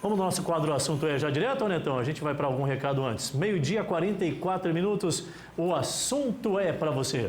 Vamos no nosso quadro Assunto É já direto, ou Netão? A gente vai para algum recado antes. 12h, 44 minutos, o Assunto É para você.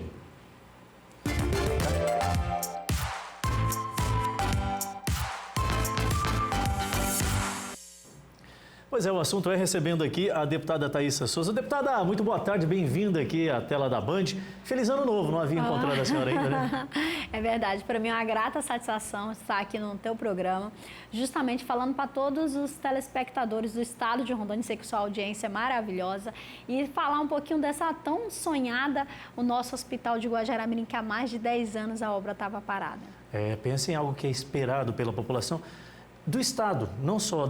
Pois é, o assunto é recebendo aqui a deputada Thaísa Souza. Deputada, muito boa tarde, bem-vinda aqui à tela da Band. Feliz ano novo, não havia encontrado a senhora ainda, né? É verdade, para mim é uma grata satisfação estar aqui no teu programa, justamente falando para todos os telespectadores do estado de Rondônia, sei que sua audiência é maravilhosa, e falar um pouquinho dessa tão sonhada, o nosso hospital de Guajará-Mirim, que há mais de 10 anos a obra estava parada. Pense em algo que é esperado pela população do estado, não só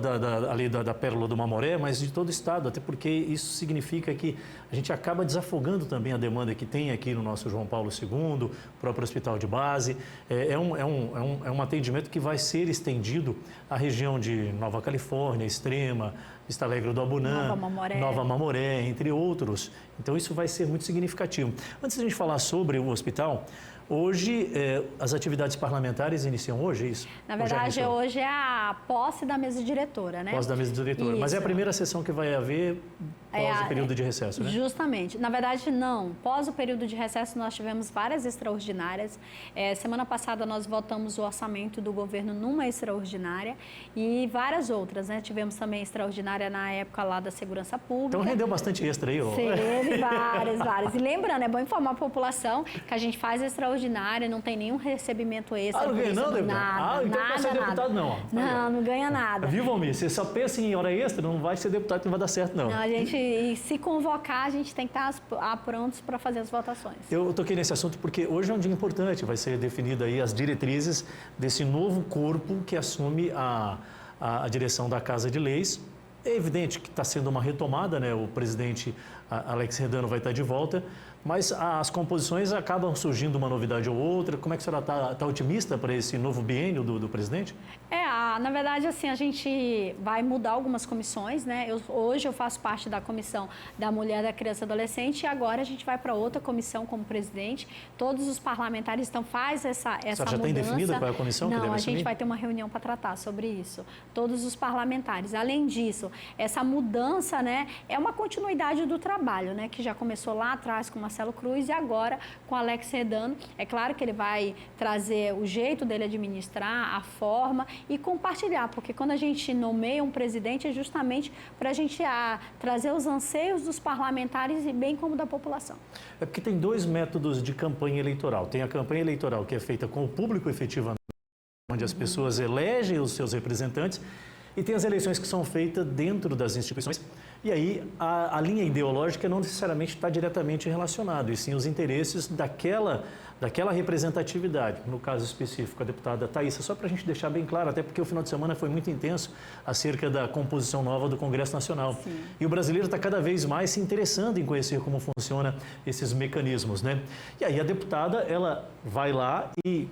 ali da Pérola do Mamoré, mas de todo o estado, até porque isso significa que a gente acaba desafogando também a demanda que tem aqui no nosso João Paulo II, o próprio hospital de base. É um atendimento que vai ser estendido à região de Nova Califórnia, Extrema, Vista Alegre do Abunã, Nova Mamoré, entre outros. Então isso vai ser muito significativo. Antes de a gente falar sobre o hospital, hoje, as atividades parlamentares iniciam hoje, é isso? Na verdade, hoje é a posse da mesa diretora, né? Posse da mesa diretora. Isso. Mas é a primeira sessão que vai haver pós o período de recesso, né? Justamente. Na verdade, não. Pós o período de recesso, nós tivemos várias extraordinárias. Semana passada, nós votamos o orçamento do governo numa extraordinária e várias outras, né? Tivemos também extraordinária na época lá da segurança pública. Então, rendeu bastante extra aí, ó. Teve várias. E lembrando, é bom informar a população que a gente faz extraordinária, não tem nenhum recebimento extra. Não ganha não, deputado? Nada, então não vai ser deputado, não. Não ganha nada. Viu, Valmir? Você só pensa em hora extra, não vai ser deputado, que não vai dar certo, não. Não, a gente, se convocar, a gente tem que estar prontos para fazer as votações. Eu toquei nesse assunto porque hoje é um dia importante, vai ser definida aí as diretrizes desse novo corpo que assume a direção da Casa de Leis. É evidente que está sendo uma retomada, né? O presidente Alex Redano vai estar de volta, mas as composições acabam surgindo uma novidade ou outra. Como é que a senhora está otimista para esse novo biênio do presidente? Na verdade, assim, a gente vai mudar algumas comissões, né? Hoje eu faço parte da comissão da Mulher, da Criança e Adolescente e agora a gente vai para outra comissão como presidente. Todos os parlamentares, então, faz essa mudança. Já tem definida qual é a comissão? Não, a gente vai ter uma reunião para tratar sobre isso. Todos os parlamentares. Além disso, essa mudança, né, é uma continuidade do trabalho, né, que já começou lá atrás com Marcelo Cruz e agora com Alex Redano. É claro que ele vai trazer o jeito dele administrar, a forma e compartilhar, porque quando a gente nomeia um presidente é justamente para a gente trazer os anseios dos parlamentares e bem como da população. É porque tem dois métodos de campanha eleitoral. Tem a campanha eleitoral que é feita com o público efetivamente, onde as pessoas elegem os seus representantes, e tem as eleições que são feitas dentro das instituições. E aí a linha ideológica não necessariamente está diretamente relacionada, e sim os interesses daquela representatividade. No caso específico, a deputada Thaísa, só para a gente deixar bem claro, até porque o final de semana foi muito intenso acerca da composição nova do Congresso Nacional. Sim. E o brasileiro está cada vez mais se interessando em conhecer como funcionam esses mecanismos, né? E aí a deputada, ela vai lá e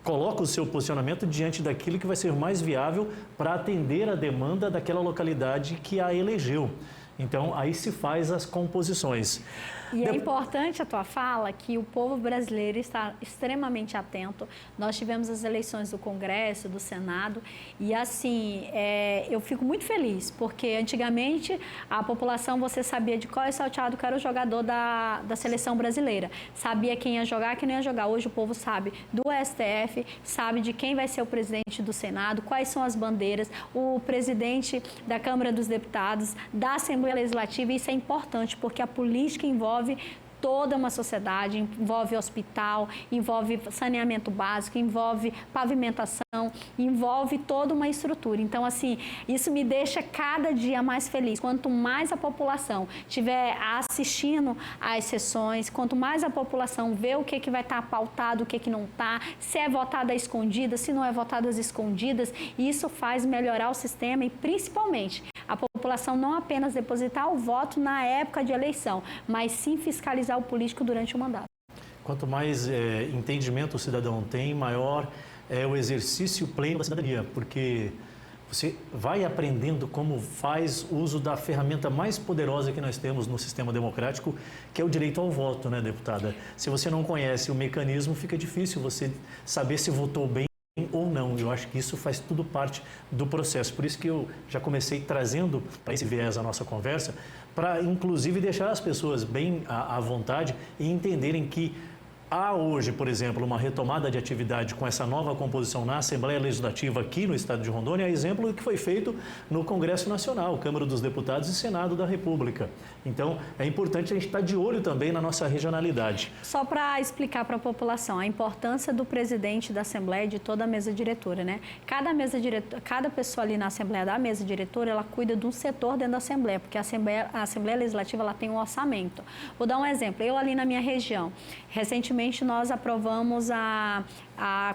coloca o seu posicionamento diante daquilo que vai ser mais viável para atender a demanda daquela localidade que a elegeu. Então, aí se faz as composições. E é importante a tua fala que o povo brasileiro está extremamente atento. Nós tivemos as eleições do Congresso, do Senado, e assim, eu fico muito feliz, porque antigamente a população, você sabia de qual é salteado que era o jogador da seleção brasileira. Sabia quem ia jogar, quem não ia jogar. Hoje o povo sabe do STF, sabe de quem vai ser o presidente do Senado, quais são as bandeiras, o presidente da Câmara dos Deputados, da Assembleia Legislativa, e isso é importante, porque a política envolve toda uma sociedade, envolve hospital, envolve saneamento básico, envolve pavimentação, envolve toda uma estrutura. Então, assim, isso me deixa cada dia mais feliz. Quanto mais a população estiver assistindo às sessões, quanto mais a população vê o que vai estar pautado, o que não está, se é votada às escondidas, se não é votada às escondidas, isso faz melhorar o sistema e, principalmente, a população não apenas depositar o voto na época de eleição, mas sim fiscalizar o político durante o mandato. Quanto mais entendimento o cidadão tem, maior é o exercício pleno da cidadania, porque você vai aprendendo como faz uso da ferramenta mais poderosa que nós temos no sistema democrático, que é o direito ao voto, né, deputada? Se você não conhece o mecanismo, fica difícil você saber se votou bem ou não. Eu acho que isso faz tudo parte do processo. Por isso que eu já comecei trazendo para esse viés a nossa conversa, para inclusive deixar as pessoas bem à vontade e entenderem que há hoje, por exemplo, uma retomada de atividade com essa nova composição na Assembleia Legislativa aqui no estado de Rondônia, exemplo do que foi feito no Congresso Nacional, Câmara dos Deputados e Senado da República. Então, é importante a gente estar de olho também na nossa regionalidade. Só para explicar para a população a importância do presidente da Assembleia e de toda a mesa diretora, né? Cada pessoa ali na Assembleia da mesa diretora, ela cuida de um setor dentro da Assembleia, porque a Assembleia Legislativa ela tem um orçamento. Vou dar um exemplo. Eu ali na minha região, recentemente nós aprovamos a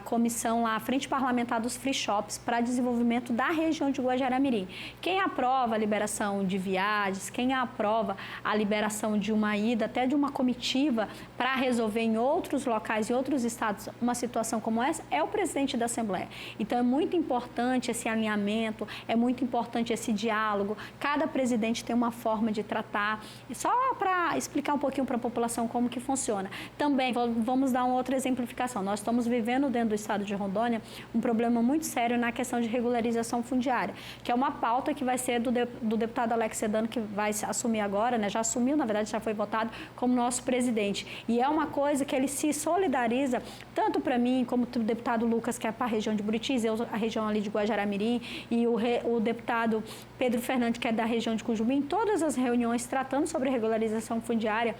comissão lá, a Frente Parlamentar dos Free Shops para desenvolvimento da região de Guajará-Mirim. Quem aprova a liberação de viagens, quem aprova a liberação de uma ida, até de uma comitiva para resolver em outros locais e outros estados uma situação como essa, é o presidente da Assembleia. Então, é muito importante esse alinhamento, é muito importante esse diálogo. Cada presidente tem uma forma de tratar. E só para explicar um pouquinho para a população como que funciona. Também, vamos dar uma outra exemplificação. Nós estamos vivendo dentro do estado de Rondônia um problema muito sério na questão de regularização fundiária, que é uma pauta que vai ser do deputado Alex Sedano, que vai assumir agora, né? Já assumiu, na verdade, já foi votado como nosso presidente. E é uma coisa que ele se solidariza, tanto para mim, como o deputado Lucas, que é para a região de Buritis, eu, a região ali de Guajará-Mirim, e o deputado Pedro Fernandes, que é da região de Cujubim, todas as reuniões tratando sobre regularização fundiária,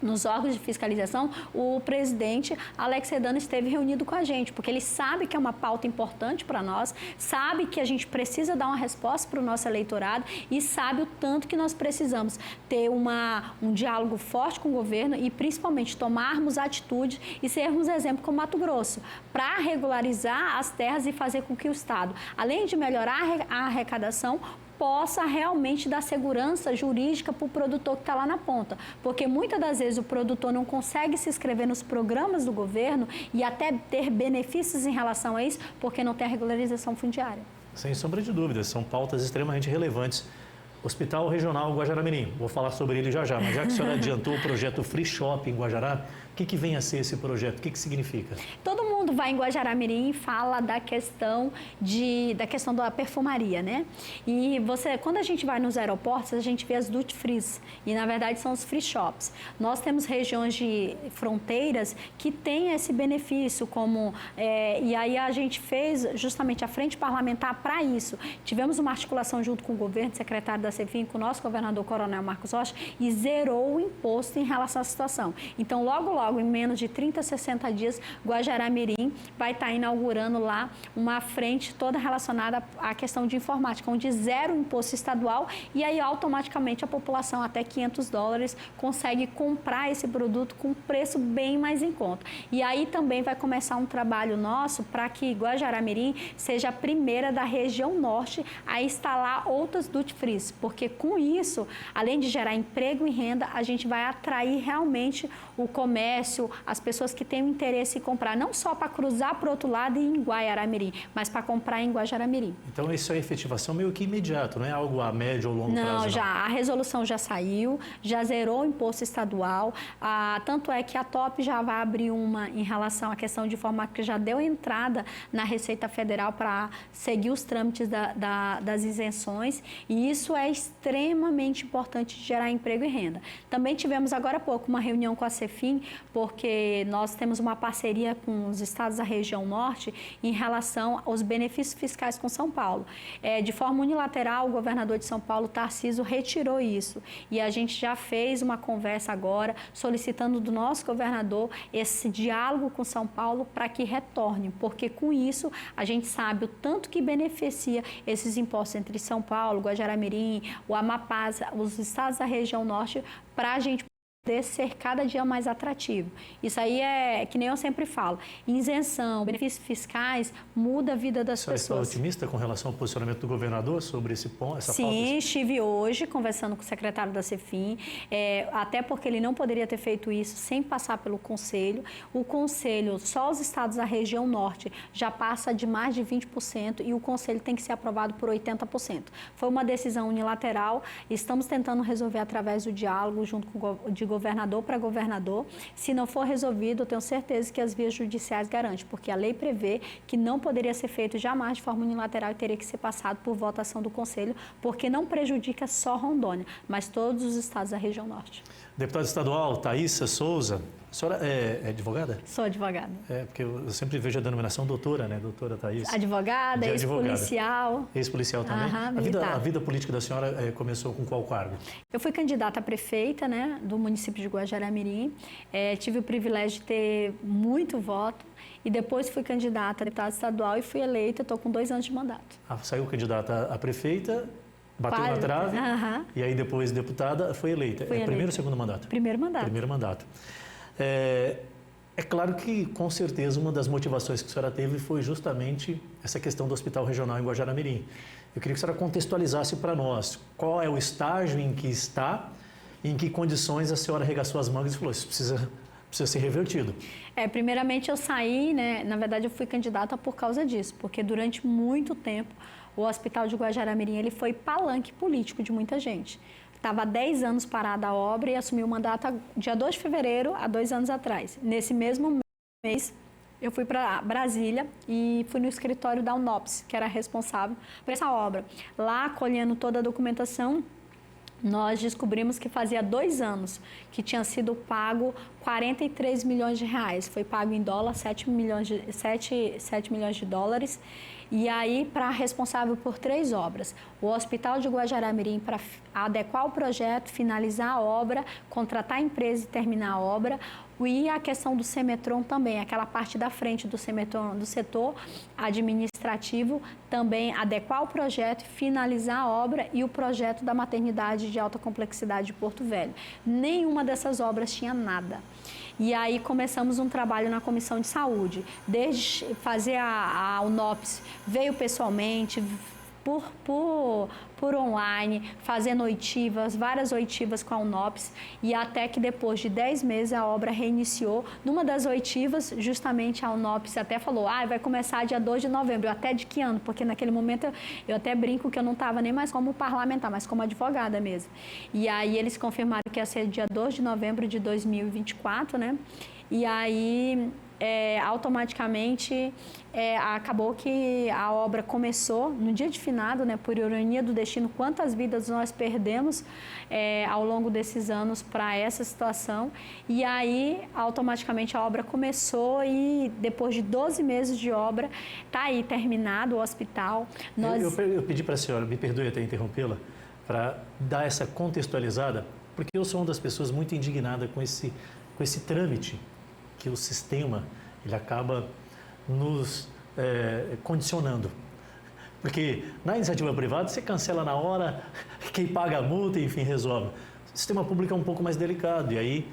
nos órgãos de fiscalização, o presidente Alex Sedano esteve reunido com a gente, porque ele sabe que é uma pauta importante para nós, sabe que a gente precisa dar uma resposta para o nosso eleitorado e sabe o tanto que nós precisamos ter um diálogo forte com o governo e, principalmente, tomarmos atitude e sermos exemplo como Mato Grosso, para regularizar as terras e fazer com que o Estado, além de melhorar a arrecadação, possa realmente dar segurança jurídica para o produtor que está lá na ponta. Porque muitas das vezes o produtor não consegue se inscrever nos programas do governo e até ter benefícios em relação a isso, porque não tem a regularização fundiária. Sem sombra de dúvidas, são pautas extremamente relevantes. Hospital Regional Guajará-Mirim, vou falar sobre ele já, mas já que a senhora adiantou o projeto Free Shop em Guajará, o que vem a ser esse projeto? O que significa? Todo mundo vai em Guajará-Mirim e fala da questão da perfumaria, né? E quando a gente vai nos aeroportos, a gente vê as duty frees, e na verdade são os free shops. Nós temos regiões de fronteiras que têm esse benefício, e aí a gente fez justamente a frente parlamentar para isso. Tivemos uma articulação junto com o governo, secretário da CEFIM, com o nosso governador Coronel Marcos Rocha, e zerou o imposto em relação à situação. Então, logo, em menos de 30 a 60 dias, Guajará-Mirim vai estar inaugurando lá uma frente toda relacionada à questão de informática, onde zero imposto estadual e aí automaticamente a população até $500 consegue comprar esse produto com preço bem mais em conta. E aí também vai começar um trabalho nosso para que Guajará-Mirim seja a primeira da região norte a instalar outras duty frees, porque com isso, além de gerar emprego e renda, a gente vai atrair realmente o comércio, as pessoas que têm interesse em comprar, não só para cruzar para o outro lado e ir em Guajará-Mirim, mas para comprar em Guajará-Mirim. Então, isso é efetivação meio que imediato, não é algo a médio ou longo prazo? Não, já. A resolução já saiu, já zerou o imposto estadual, tanto é que a TOP já vai abrir uma em relação à questão de informática, que já deu entrada na Receita Federal para seguir os trâmites das isenções, e isso é extremamente importante de gerar emprego e renda. Também tivemos agora há pouco uma reunião com a CEFIM, porque nós temos uma parceria com os estados da região norte em relação aos benefícios fiscais com São Paulo. De forma unilateral, o governador de São Paulo, Tarcísio, retirou isso. E a gente já fez uma conversa agora, solicitando do nosso governador esse diálogo com São Paulo para que retorne, porque com isso a gente sabe o tanto que beneficia esses impostos entre São Paulo, Guajará-Mirim, o Amapá, os estados da região norte, para a gente poder ser cada dia mais atrativo. Isso aí é, que nem eu sempre falo, isenção, benefícios fiscais, muda a vida das pessoas. Você está otimista com relação ao posicionamento do governador sobre essa pauta? Sim, estive hoje conversando com o secretário da CEFIM, até porque ele não poderia ter feito isso sem passar pelo Conselho. O Conselho, só os estados da região norte, já passa de mais de 20% e o Conselho tem que ser aprovado por 80%. Foi uma decisão unilateral, estamos tentando resolver através do diálogo junto com o governador para governador. Se não for resolvido, eu tenho certeza que as vias judiciais garantem, porque a lei prevê que não poderia ser feito jamais de forma unilateral e teria que ser passado por votação do Conselho, porque não prejudica só Rondônia, mas todos os estados da região norte. Deputada estadual Thaísa Souza, a senhora é advogada? Sou advogada. Porque eu sempre vejo a denominação doutora, né? Doutora Thaísa. Advogada, ex-policial. Ex-policial também? A vida política da senhora começou com qual cargo? Eu fui candidata a prefeita, né, do município de Guajará-Mirim. Tive o privilégio de ter muito voto e depois fui candidata a deputada estadual e fui eleita. Estou com 2 anos de mandato. Saiu candidata a prefeita, bateu na trave e aí depois deputada, foi eleita. Primeiro ou segundo mandato? Primeiro mandato. Primeiro mandato. É claro que, com certeza, uma das motivações que a senhora teve foi justamente essa questão do Hospital Regional em Guajará-Mirim. Eu queria que a senhora contextualizasse para nós qual é o estágio em que está e em que condições a senhora arregaçou as mangas e falou, isso precisa ser revertido. Primeiramente eu saí, né, na verdade eu fui candidata por causa disso, porque durante muito tempo o Hospital de Guajará-Mirim ele foi palanque político de muita gente. Estava há 10 anos parada a obra e assumi o mandato dia 2 de fevereiro, há 2 anos atrás. Nesse mesmo mês, eu fui para Brasília e fui no escritório da UNOPS, que era responsável por essa obra. Lá, colhendo toda a documentação, nós descobrimos que fazia 2 anos que tinha sido pago 43 milhões de reais. Foi pago em dólar, 7 milhões de dólares. E aí, para responsável por 3 obras, o Hospital de Guajará-Mirim para adequar o projeto, finalizar a obra, contratar a empresa e terminar a obra, e a questão do Semetron também, aquela parte da frente do Semetron, do setor administrativo, também adequar o projeto, finalizar a obra e o projeto da maternidade de alta complexidade de Porto Velho. Nenhuma dessas obras tinha nada. E aí começamos um trabalho na Comissão de Saúde, desde fazer a UNOPS, veio pessoalmente, por online, fazendo oitivas, várias oitivas com a UNOPS, e até que depois de 10 meses a obra reiniciou. Numa das oitivas, justamente a UNOPS até falou, vai começar dia 2 de novembro, até de que ano? Porque naquele momento eu até brinco que eu não estava nem mais como parlamentar, mas como advogada mesmo. E aí eles confirmaram que ia ser dia 2 de novembro de 2024, né? E aí automaticamente acabou que a obra começou no dia de finado, né, por ironia do destino, quantas vidas nós perdemos ao longo desses anos para essa situação, e aí automaticamente a obra começou e depois de 12 meses de obra está aí terminado o hospital. Eu pedi para a senhora, me perdoe até interrompê-la, para dar essa contextualizada, porque eu sou uma das pessoas muito indignada com esse trâmite que o sistema ele acaba nos condicionando. Porque na iniciativa privada você cancela na hora, quem paga a multa, enfim, resolve. O sistema público é um pouco mais delicado e aí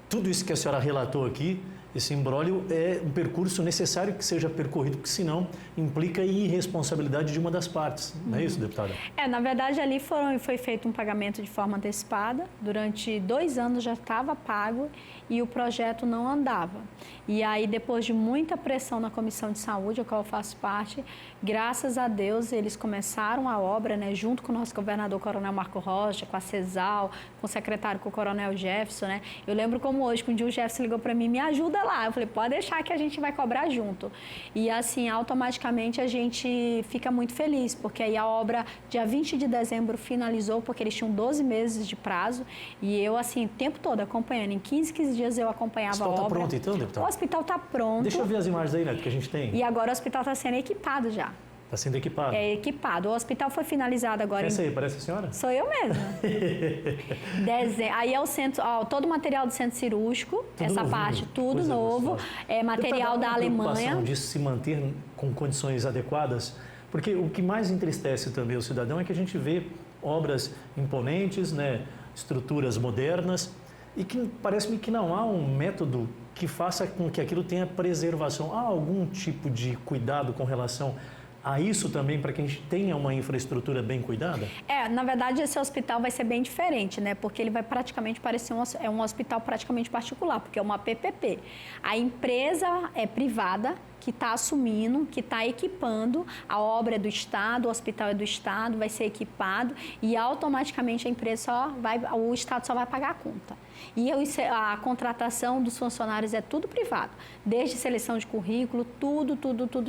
tudo isso que a senhora relatou aqui, esse imbróglio é um percurso necessário que seja percorrido, porque senão implica irresponsabilidade de uma das partes. Não é isso, deputada? Na verdade, ali foi feito um pagamento de forma antecipada. Durante 2 anos já estava pago e o projeto não andava. E aí, depois de muita pressão na Comissão de Saúde, a qual eu faço parte, graças a Deus, eles começaram a obra, né, junto com o nosso governador, Coronel Marco Rocha, com a CESAL, com o secretário, com o Coronel Jefferson, né? Eu lembro como hoje, que um dia o Jefferson ligou para mim, me ajuda lá. Eu falei, pode deixar que a gente vai cobrar junto. E assim, automaticamente a gente fica muito feliz, porque aí a obra, dia 20 de dezembro, finalizou, porque eles tinham 12 meses de prazo. E eu, assim, o tempo todo acompanhando. Em 15 dias eu acompanhava a obra. O hospital está pronto então, deputado? O hospital está pronto. Deixa eu ver as imagens aí, né, que a gente tem. E agora o hospital está sendo equipado já. Está sendo equipado? Equipado. O hospital foi finalizado agora. Essa aí, parece a senhora? Sou eu mesma. Aí é o centro, todo o material do centro cirúrgico, tudo essa novinho, parte, tudo novo. Material da Alemanha. De se manter com condições adequadas, porque o que mais entristece também o cidadão é que a gente vê obras imponentes, né, estruturas modernas, e que parece-me que não há um método que faça com que aquilo tenha preservação. Há algum tipo de cuidado com relação a isso também, para que a gente tenha uma infraestrutura bem cuidada? Na verdade, esse hospital vai ser bem diferente, né? Porque ele vai praticamente parecer um hospital praticamente particular, porque é uma PPP. A empresa é privada, que está assumindo, que está equipando, a obra é do Estado, o hospital é do Estado, vai ser equipado e automaticamente a empresa o Estado só vai pagar a conta. E a contratação dos funcionários é tudo privado, desde seleção de currículo, tudo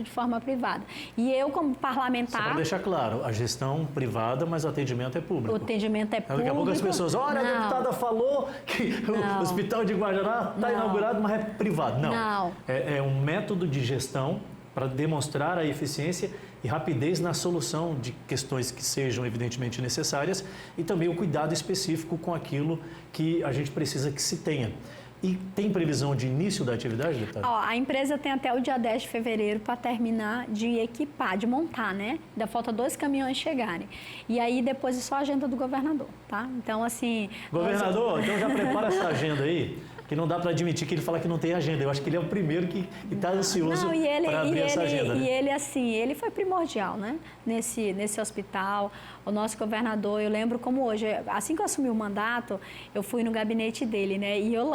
de forma privada. E eu, como parlamentar... Só para deixar claro, a gestão privada, mas o atendimento é público. O atendimento é público. Daqui a pouco as pessoas, olha, a deputada falou que o Hospital de Guajará está inaugurado, mas é privado. Não. É um método de gestão para demonstrar a eficiência e rapidez na solução de questões que sejam evidentemente necessárias e também o cuidado específico com aquilo que a gente precisa que se tenha. E tem previsão de início da atividade, deputada? A empresa tem até o dia 10 de fevereiro para terminar de equipar, de montar, né? Ainda falta 2 caminhões chegarem. E aí depois é só a agenda do governador, tá? Então, assim... Governador, então já prepara essa agenda aí. Que não dá para admitir que ele fala que não tem agenda. Eu acho que ele é o primeiro que está ansioso para abrir essa agenda. E ele, assim, ele foi primordial, né? Nesse hospital. O nosso governador, eu lembro como hoje, assim que eu assumi o mandato, eu fui no gabinete dele, né? E eu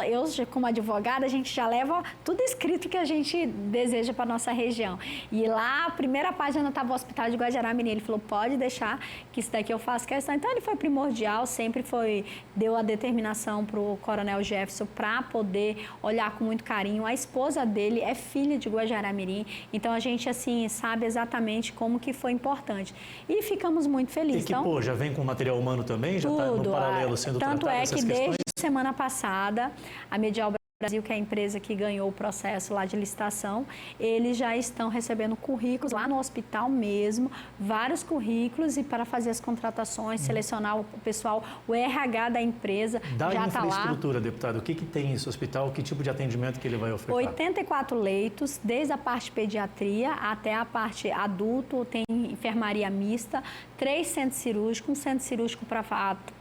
como advogada, a gente já leva tudo escrito que a gente deseja para a nossa região. E lá, a primeira página estava o Hospital de Guajará-Mirim. Ele falou, pode deixar que isso daqui eu faço questão. Então, ele foi primordial, sempre deu a determinação para o Coronel Jefferson para poder olhar com muito carinho. A esposa dele é filha de Guajará-Mirim, então a gente, assim, sabe exatamente como que foi importante. E ficamos muito felizes. E que, pô, já vem com material humano também? Já está no paralelo sendo tratado essas questões? Tanto é que desde semana passada, a Medial Brasil, que é a empresa que ganhou o processo lá de licitação, eles já estão recebendo currículos lá no hospital mesmo, vários currículos, e para fazer as contratações, selecionar o pessoal, o RH da empresa já está lá. Da infraestrutura, deputado, o que tem esse hospital, que tipo de atendimento que ele vai ofertar? 84 leitos, desde a parte de pediatria até a parte adulto, tem enfermaria mista, 3 centros cirúrgicos, um centro cirúrgico para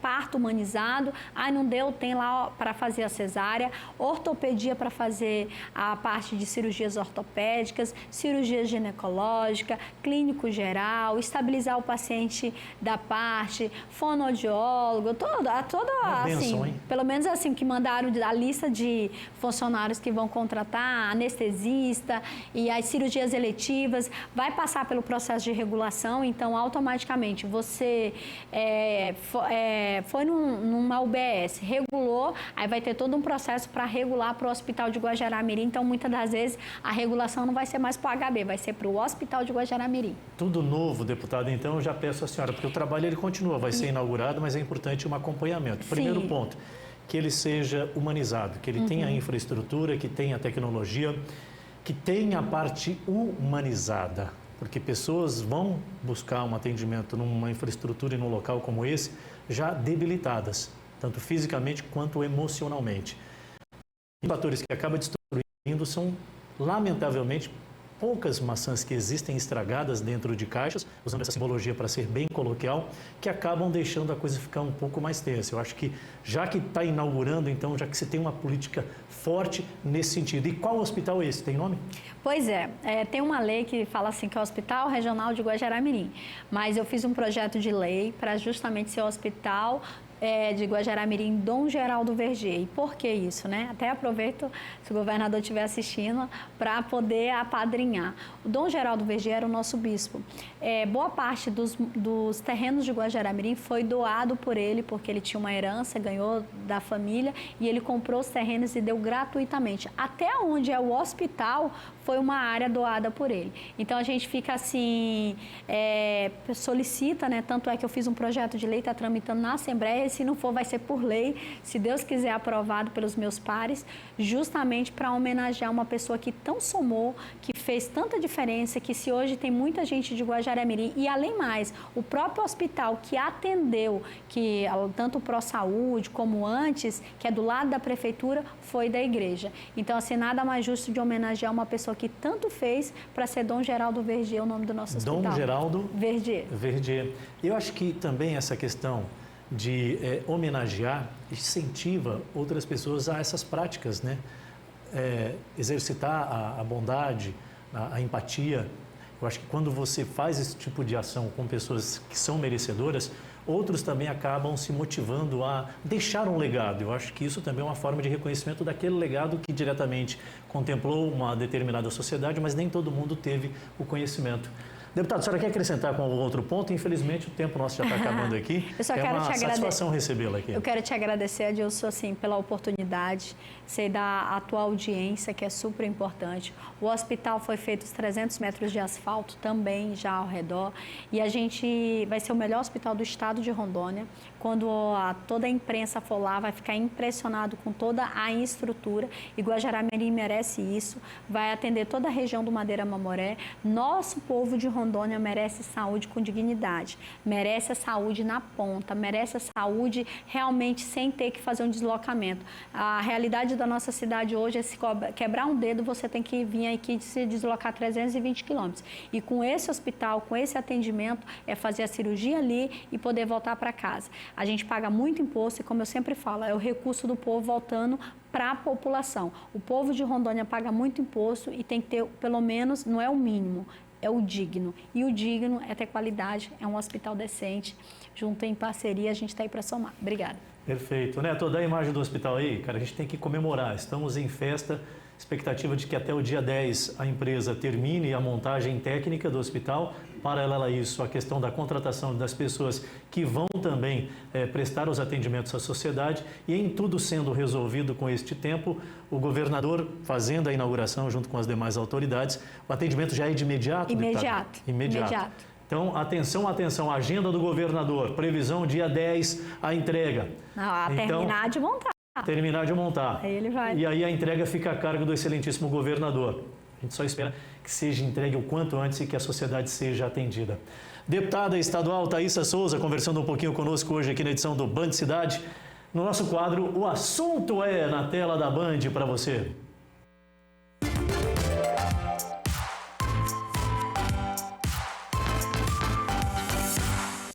parto humanizado, não deu, tem lá para fazer a cesárea, ortopedia para fazer a parte de cirurgias ortopédicas, cirurgia ginecológica, clínico geral, estabilizar o paciente da parte, fonoaudiólogo, toda assim, pelo menos assim, que mandaram a lista de funcionários que vão contratar, anestesista e as cirurgias eletivas, vai passar pelo processo de regulação, então automaticamente você foi numa UBS, regulou, aí vai ter todo um processo para regular para o Hospital de Guajará-Mirim, então muitas das vezes a regulação não vai ser mais para o HB, vai ser para o Hospital de Guajará-Mirim. Tudo novo, deputado, então eu já peço à senhora, porque o trabalho ele continua, vai ser inaugurado, mas é importante um acompanhamento. Primeiro ponto, que ele seja humanizado, que ele tenha a infraestrutura, que tenha a tecnologia, que tenha a parte humanizada, porque pessoas vão buscar um atendimento numa infraestrutura e num local como esse já debilitadas, tanto fisicamente quanto emocionalmente. Os fatores que acabam destruindo são, lamentavelmente, poucas maçãs que existem estragadas dentro de caixas, usando essa simbologia para ser bem coloquial, que acabam deixando a coisa ficar um pouco mais tensa. Eu acho que, já que está inaugurando, então, já que você tem uma política forte nesse sentido. E qual hospital é esse? Tem nome? Pois tem uma lei que fala assim, que é o Hospital Regional de Guajará-Mirim, mas eu fiz um projeto de lei para justamente ser o hospital de Guajará-Mirim, Dom Geraldo Verger. E por que isso, né? Até aproveito, se o governador estiver assistindo, para poder apadrinhar. O Dom Geraldo Verger era o nosso bispo. Boa parte dos terrenos de Guajará-Mirim foi doado por ele, porque ele tinha uma herança, ganhou da família, e ele comprou os terrenos e deu gratuitamente. Até onde é o hospital, foi uma área doada por ele. Então, a gente fica assim, solicita, né? Tanto é que eu fiz um projeto de lei, está tramitando na Assembleia, se não for, vai ser por lei, se Deus quiser, aprovado pelos meus pares, justamente para homenagear uma pessoa que tão somou, que fez tanta diferença, que se hoje tem muita gente de Guajará-Mirim, e além mais, o próprio hospital que atendeu, que tanto o ProSaúde como antes, que é do lado da prefeitura, foi da igreja. Então, assim, nada mais justo de homenagear uma pessoa que tanto fez para ser Dom Geraldo Verger, o nome do nosso hospital. Dom Geraldo Verger. Eu acho que também essa questão de homenagear incentiva outras pessoas a essas práticas, né? Exercitar a bondade, a empatia. Eu acho que quando você faz esse tipo de ação com pessoas que são merecedoras, outros também acabam se motivando a deixar um legado. Eu acho que isso também é uma forma de reconhecimento daquele legado que diretamente contemplou uma determinada sociedade, mas nem todo mundo teve o conhecimento. Deputado, a senhora quer acrescentar com algum outro ponto? Infelizmente, o tempo nosso já está acabando aqui. Eu só quero uma satisfação recebê-la aqui. Eu quero te agradecer, Adilson, assim, pela oportunidade, sei da tua audiência, que é super importante. O hospital foi feito os 300 metros de asfalto também já ao redor. E a gente vai ser o melhor hospital do estado de Rondônia. Quando toda a imprensa for lá, vai ficar impressionado com toda a estrutura. E Guajará-Mirim merece isso. Vai atender toda a região do Madeira-Mamoré. Nosso povo de Rondônia merece saúde com dignidade, merece a saúde na ponta, merece a saúde realmente sem ter que fazer um deslocamento. A realidade da nossa cidade hoje é se quebrar um dedo, você tem que vir aqui se deslocar 320 quilômetros. E com esse hospital, com esse atendimento, é fazer a cirurgia ali e poder voltar para casa. A gente paga muito imposto e, como eu sempre falo, é o recurso do povo voltando para a população. O povo de Rondônia paga muito imposto e tem que ter, pelo menos, não é o mínimo, é o digno. E o digno é ter qualidade, é um hospital decente. Junto em parceria, a gente está aí para somar. Obrigada. Perfeito. Neto, dá a imagem do hospital aí, cara, a gente tem que comemorar. Estamos em festa, expectativa de que até o dia 10 a empresa termine a montagem técnica do hospital. Paralela a isso, a questão da contratação das pessoas que vão também prestar os atendimentos à sociedade, e em tudo sendo resolvido com este tempo, o governador fazendo a inauguração junto com as demais autoridades, o atendimento já é de imediato? Imediato. Então, atenção, atenção, agenda do governador, previsão dia 10, a entrega. Terminar de montar. Terminar de montar. Aí ele vai. E aí a entrega fica a cargo do excelentíssimo governador. A gente só espera que seja entregue o quanto antes e que a sociedade seja atendida. Deputada estadual Thaísa Souza, conversando um pouquinho conosco hoje aqui na edição do Band Cidade. No nosso quadro, o assunto é na tela da Band para você.